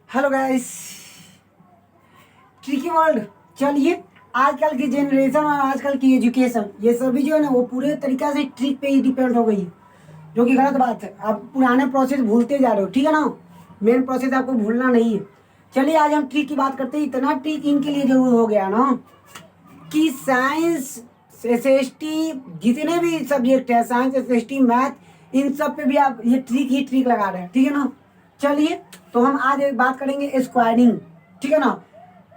Hello guys, tricky world. चलिए, आजकल की जनरेशन और आजकल की एजुकेशन ये सभी जो है ना वो पूरे तरीका से ट्रिक पे ही डिपेंड हो गई है, जो कि गलत बात है। आप पुराने प्रोसेस भूलते जा रहे हो, ठीक है ना। मेन प्रोसेस आपको भूलना नहीं है। चलिए, आज हम ट्रिक की बात करते हैं। इतना ट्रिक इनके लिए जरूर हो गया ना कि साइंस, एसएसटी, जितने भी सब्जेक्ट है, साइंस, एसएसटी, मैथ, इन सब पे भी आप ये ट्रिक ही ट्रिक लगा रहे हैं, ठीक है ना। चलिए, तो हम आज एक बात करेंगे स्क्वायरिंग, ठीक है ना।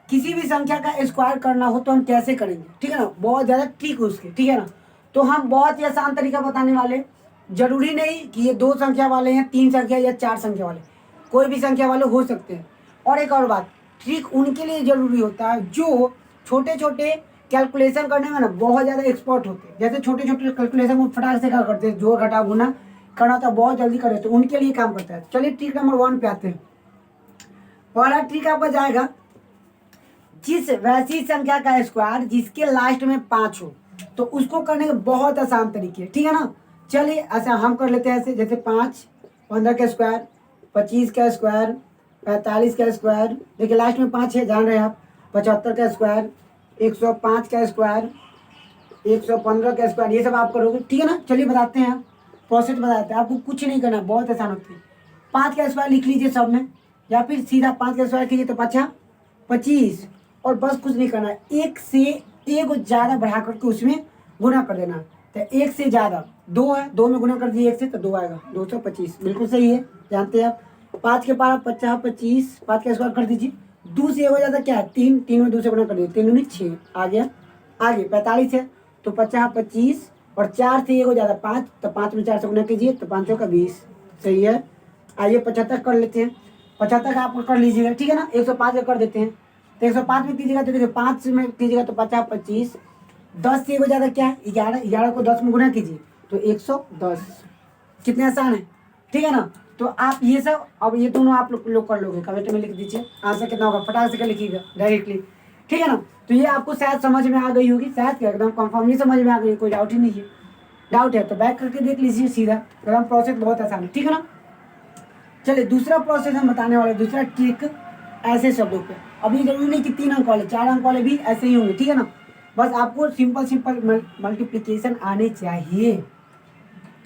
किसी भी संख्या का स्क्वायर करना हो तो हम कैसे करेंगे, ठीक है ना। बहुत ज़्यादा ट्रिक उसके, ठीक है ना। तो हम बहुत ही आसान तरीका बताने वाले। जरूरी नहीं कि ये 2 संख्या वाले हैं, 3 संख्या या 4 संख्या वाले, कोई भी संख्या वाले हो सकते हैं। और एक और बात, ट्रिक उनके लिए जरूरी होता है जो छोटे छोटे कैलकुलेशन करने में ना बहुत ज़्यादा एक्सपर्ट होते हैं। जैसे छोटे छोटे कैलकुलेशन को फटाक से क्या करते हैं, जोड़ घटा गुना करना होता है, बहुत जल्दी कर देते हैं, उनके लिए काम करता है। चलिए, ट्रिक नंबर 1 पे आते हैं। पहला ट्रिक आपका जाएगा, जिस वैसी संख्या का स्क्वायर जिसके लास्ट में 5 हो, तो उसको करने के बहुत आसान तरीके, ठीक है ना। चलिए, ऐसा हम कर लेते हैं। ऐसे जैसे 5, 15 का स्क्वायर, 25 का स्क्वायर, 45 का स्क्वायर, देखिए लास्ट में 5 है, जान रहे हैं आप। 75 का स्क्वायर, 105 का स्क्वायर, 115 का स्क्वायर, ये सब आप करोगे, ठीक है ना। चलिए बताते हैं, प्रोसेस बताते हैं। आपको कुछ नहीं करना, बहुत आसान होती है। 5 का स्क्वायर लिख लीजिए सब में, या फिर सीधा 5 का स्क्वायर कीजिए तो 25, और बस कुछ नहीं करना, एक से एक को ज़्यादा बढ़ा करके उसमें गुना कर देना। तो एक से ज़्यादा 2 है, 2 में गुना कर दिए 1 से तो 2 आएगा, 225, बिल्कुल सही है, जानते हैं आप। 5 के पारा 50, 25, 5 का स्क्वायर कर दीजिए। 2 से 1 हो जाता क्या है, 3, 3 में 2 से गुना कर दिए, 3 दूनी 6 आ गया। आगे 45 है तो 50, 25, और 4 से 1 हो जाता 5, तो 5 में 4 से गुना कीजिए तो 5 का 20, सही है। आइए 75 कर लेते हैं। 75 आप कर लीजिएगा, ठीक है ना। 105 का कर देते हैं, तो 105 में कीजिएगा तो देखिए 5 में कीजिएगा तो 50, 25, 10 से 1 हो जाता क्या है 11, 11 को 10 में गुना कीजिए तो 110। कितने आसान है, ठीक है ना। तो आप ये सब, अब ये दोनों आप लोग कर लोगे, कमेंट में लिख दीजिए आंसर कितना होगा, फटाक से कर लिखिएगा डायरेक्टली, ठीक है ना। तो ये आपको शायद समझ में आ गई होगी, शायद क्या एकदम कंफर्मली समझ में आ गई, कोई डाउट ही नहीं है। डाउट है तो बैक करके देख लीजिए सीधा, एकदम प्रोसेस बहुत आसान है, ठीक है ना। चलिए, दूसरा प्रोसेस हम बताने वाले, दूसरा ट्रिक ऐसे शब्दों पे। अभी जरूरी नहीं कि 3 अंक वाले, 4 अंक वाले भी ऐसे ही होंगे, ठीक है ना। बस आपको सिंपल सिंपल मल्टीप्लिकेशन आने चाहिए।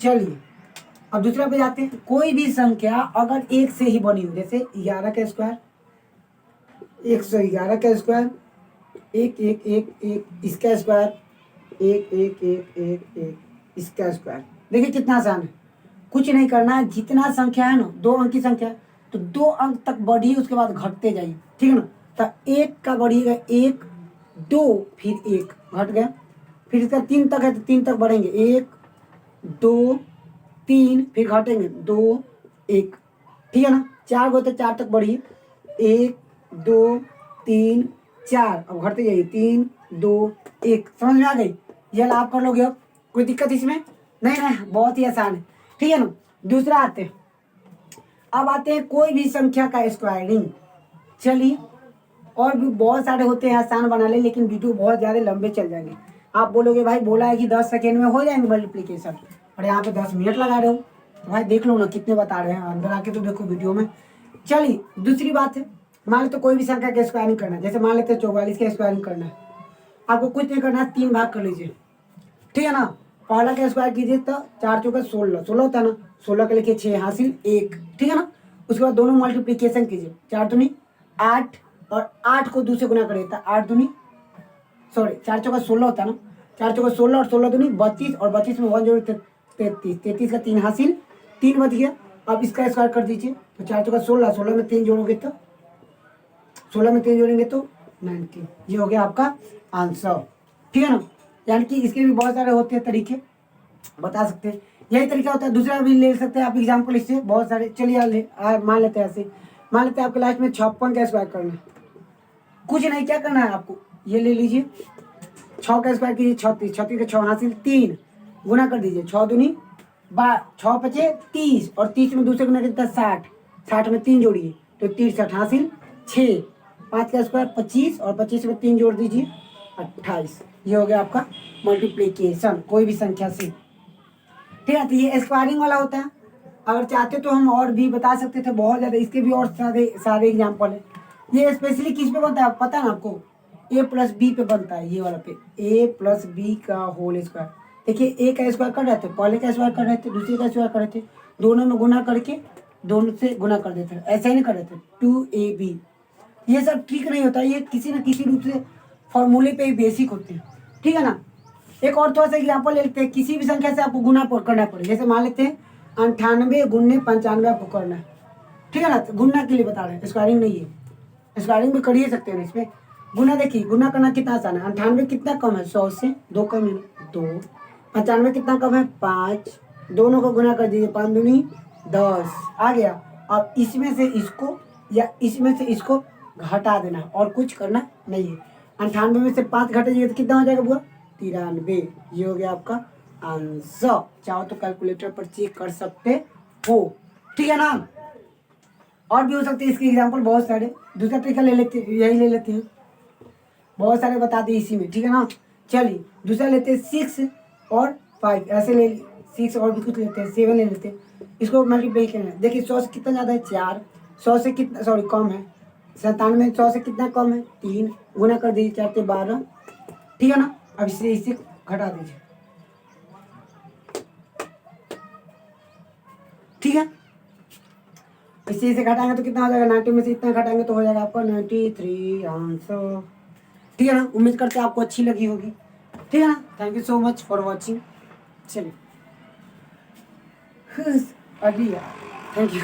चलिए, अब दूसरा पे जाते हैं। कोई भी संख्या अगर 1 से ही बनी हो, जैसे 11 का स्क्वायर, 111 का स्क्वायर, 1 1 1 1 इसका स्क्वायर, 1 1 1 1 1 इसका स्क्वायर, देखिए कितना आसान है। कुछ नहीं करना है, जितना संख्या है ना 2 अंक की संख्या, तो 2 अंक तक बढ़िए, उसके बाद घटते जाइए, ठीक है ना। तो 1 का बढ़िएगा, 1 2 फिर 1 घट गया, फिर इसका 3 तक है तो 3 तक बढ़ेंगे, 1 2 3, फिर घटेंगे 2 1, ठीक है ना। 4 गो तो 4 तक बढ़िए, 1 2 3 4, अब घटते जाइए, 3 2 1, समझ में आ गई। ये आप कर लोगे, अब कोई दिक्कत इसमें नहीं ना, बहुत ही आसान है, ठीक है ना। दूसरा आते हैं, अब आते हैं कोई भी संख्या का स्क्वायरिंग। चलिए, और भी बहुत सारे होते हैं, आसान बना ले, लेकिन वीडियो बहुत ज़्यादा लंबे चल जाएंगे। आप बोलोगे भाई बोला है कि 10 सेकेंड में हो जाएंगे मल्टीप्लिकेशन, और यहाँ पे 10 मिनट लगा रहे हो, तो भाई देख लो ना कितने बता रहे हैं, अंदर आके तो देखो वीडियो में। चलिए, दूसरी बात है, मान लेते कोई भी संख्या का स्क्वायरिंग करना है, जैसे मान लेते 44 का स्क्वायरिंग करना है। आपको कुछ नहीं करना है, 3 भाग कर लीजिए, ठीक है ना। पहला का स्क्वायर कीजिए तो 4 चौका 16, 16 होता है ना, 16 के लिखिए 6 हासिल 1, ठीक है ना। उसके बाद दोनों मल्टीप्लिकेशन कीजिए, 4 दूनी 8, और 8 को 2 से गुना करिए तो 8 दूनी, सॉरी 4 चौका 16 होता है ना, 4 चौका 16 और 16 दूनी 32, और 32 में 1 जोड़ 33, 33 का 3 हासिल 3 बच गया। अब इसका स्क्वायर कर दीजिए, तो 4 चौका 16, 16 में 3 जोड़ोगे तो 16 में 3 जोड़ेंगे तो 19, ये हो गया आपका आंसर, ठीक है ना। यानी कि इसके भी बहुत सारे होते हैं तरीके, बता सकते हैं। यही तरीका होता है, दूसरा भी ले सकते हैं आप एग्जाम्पल इससे बहुत सारे। चलिए, मान लेते हैं ऐसे, मान लेते हैं आपके लास्ट में 56 का स्क्वायर करना है। कुछ नहीं, क्या करना है आपको, ये ले लीजिए, 6 का स्क्वायर कीजिए 36, 36 के 6 हासिल 3, गुना कर दीजिए, 6 दूनी 6 बचे 30, और 30 में दूसरे गुना कितना 60, 60 में 3 जोड़िए तो 63 हासिल 6, 5 का स्क्वायर 25, और 25 में 3 जोड़ दीजिए 28, ये हो गया आपका मल्टीप्लिकेशन कोई भी संख्या से, ठीक है। तो ये स्क्वायरिंग वाला होता है। अगर चाहते तो हम और भी बता सकते थे बहुत ज़्यादा, इसके भी और सारे सारे एग्जाम्पल है। ये स्पेशली किस पे बनता है पता है ना आपको, ए प्लस बी पे बनता है, ये वाला पे, ए प्लस बी का होल स्क्वायर। देखिए ए का स्क्वायर कर रहे थे, पहले का स्क्वायर कर रहे थे, दूसरे का स्क्वायर कर रहे थे, दोनों में गुना करके दोनों से गुना कर देते थे, ऐसा ही नहीं कर रहे थे 2ab। ये सब ठीक नहीं होता, ये किसी न किसी रूप से फॉर्मूले पे ही बेसिक होते हैं, ठीक है ना। एक और थोड़ा सा एग्जाम्पल ले लेते हैं, किसी भी संख्या से आपको गुना करना पड़े, जैसे मान लेते हैं 98 गुने 95 आपको करना है, ठीक है ना। तो गुना के लिए बता रहे हैं, स्क्वायरिंग नहीं है, स्क्वायरिंग भी कर ही सकते हैं इसमें। गुना देखिए, गुना करना कितना आसान है, 98 कितना कम है 100 से, 2 कम है 2, 95 कितना कम है 5, दोनों को गुना कर दीजिए, 5 दूनी 10 आ गया। अब इसमें से इसको या इसमें से इसको घटा देना, और कुछ करना नहीं है। 98 में से 5 घटाइए तो कितना हो जाएगा बुआ, 93। ये हो गया आपका आंसर। चाहो तो कैलकुलेटर पर चेक कर सकते हो, ठीक है ना। और भी हो सकते हैं इसके एग्जाम्पल बहुत सारे, दूसरा तरीका ले लेते हैं, यही ले लेते हैं, बहुत सारे बता दिए इसी में, ठीक है ना। चलिए दूसरा लेते हैं 6 और 5, ऐसे ले 6 और भी कुछ लेते हैं, 7 ले लेते हैं, इसको मल्टीप्लाई करना है। देखिए 100 से कितना ज़्यादा है 4, 100 से कितना सॉरी कम है 97, 100 से कितना कम है 3, गुना कर दीजिए 4 से 12, ठीक है ना। अब इससे घटा दीजिए, ठीक है। इसे घटाएंगे तो कितना हो जाएगा, 90 में से इतना घटाएंगे तो हो जाएगा आपका 93 आंसर, ठीक है ना। उम्मीद करते हैं आपको अच्छी लगी होगी, ठीक है ना। Thank you so much for watching. चलिए अगली, थैंक यू।